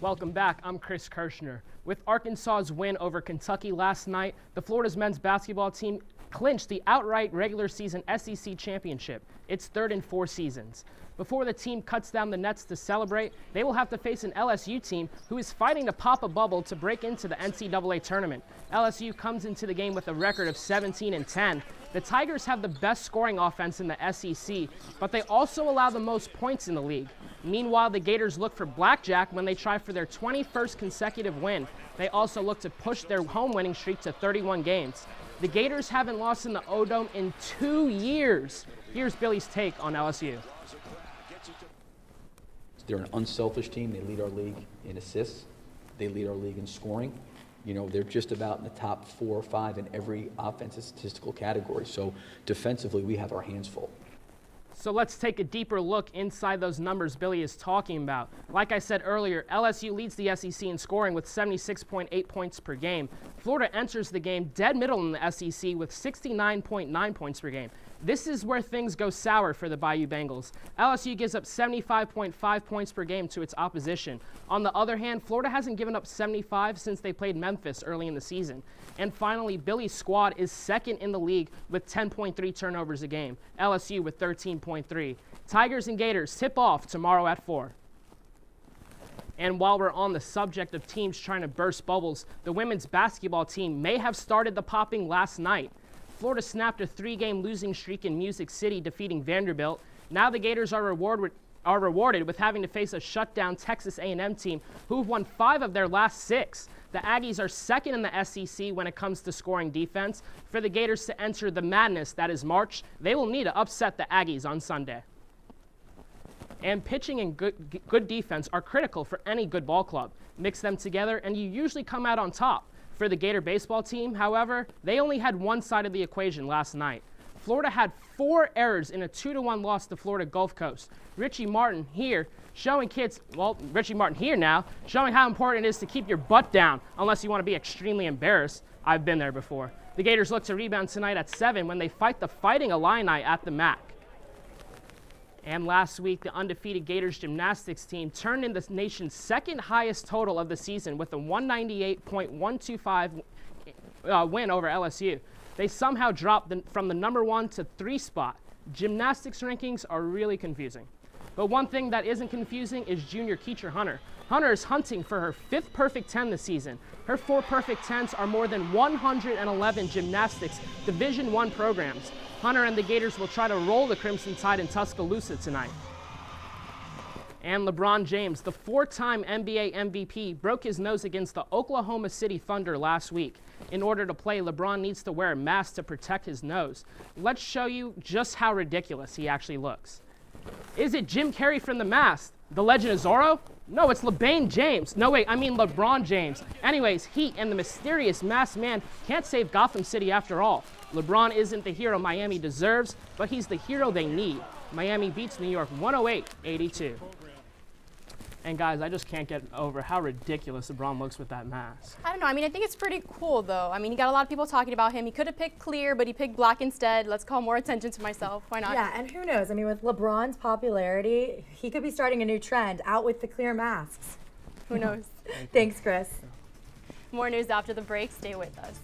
Welcome back. I'm Chris Kirshner. With Arkansas's win over Kentucky last night, the Florida's men's basketball team clinched the outright regular season SEC championship, its third in 4 seasons. Before the team cuts down the nets to celebrate, they will have to face an LSU team who is fighting to pop a bubble to break into the NCAA tournament. LSU comes into the game with a record of 17-10. The Tigers have the best scoring offense in the SEC, but they also allow the most points in the league. Meanwhile, the Gators look for blackjack when they try for their 21st consecutive win. They also look to push their home winning streak to 31 games. The Gators haven't lost in the O-Dome in 2 years. Here's Billy's take on LSU. They're an unselfish team. They lead our league in assists. They lead our league in scoring. You know, they're just about in the top 4 or 5 in every offensive statistical category. So defensively, we have our hands full. So let's take a deeper look inside those numbers Billy is talking about. Like I said earlier, LSU leads the SEC in scoring with 76.8 points per game. Florida enters the game dead middle in the SEC with 69.9 points per game. This is where things go sour for the Bayou Bengals. LSU gives up 75.5 points per game to its opposition. On the other hand, Florida hasn't given up 75 since they played Memphis early in the season. And finally, Billy's squad is second in the league with 10.3 turnovers a game. LSU with 13.3. Tigers and Gators tip off tomorrow at 4. And while we're on the subject of teams trying to burst bubbles, the women's basketball team may have started the popping last night. Florida snapped a 3-game losing streak in Music City, defeating Vanderbilt. Now the Gators are rewarded with having to face a shutdown Texas A&M team who've won 5 of their last 6. The Aggies are second in the SEC when it comes to scoring defense. For the Gators to enter the madness that is March, they will need to upset the Aggies on Sunday. And pitching and good defense are critical for any good ball club. Mix them together and you usually come out on top. For the Gator baseball team, however, they only had one side of the equation last night. Florida had 4 errors in a 2-1 loss to Florida Gulf Coast. Richie Martin here showing how important it is to keep your butt down unless you want to be extremely embarrassed. I've been there before. The Gators look to rebound tonight at 7 when they fight the Fighting Illini at the MAC. And last week, the undefeated Gators gymnastics team turned in the nation's second highest total of the season with a 198.125 win over LSU. They somehow dropped from the number 1 to 3 spot. Gymnastics rankings are really confusing. But one thing that isn't confusing is junior Keecher Hunter. Hunter is hunting for her 5th perfect 10 this season. Her 4 perfect 10s are more than 111 gymnastics Division I programs. Hunter and the Gators will try to roll the Crimson Tide in Tuscaloosa tonight. And LeBron James, the 4-time NBA MVP, broke his nose against the Oklahoma City Thunder last week. In order to play, LeBron needs to wear a mask to protect his nose. Let's show you just how ridiculous he actually looks. Is it Jim Carrey from The Mask? The Legend of Zorro? No, it's LeBron James. No, wait, I mean LeBron James. Anyways, Heat and the mysterious masked man can't save Gotham City after all. LeBron isn't the hero Miami deserves, but he's the hero they need. Miami beats New York 108-82. And guys, I just can't get over how ridiculous LeBron looks with that mask. I don't know. I mean, I think it's pretty cool, though. I mean, he got a lot of people talking about him. He could have picked clear, but he picked black instead. Let's call more attention to myself. Why not? Yeah, and who knows? I mean, with LeBron's popularity, he could be starting a new trend, out with the clear masks. Who knows? Thanks, Chris. More news after the break. Stay with us.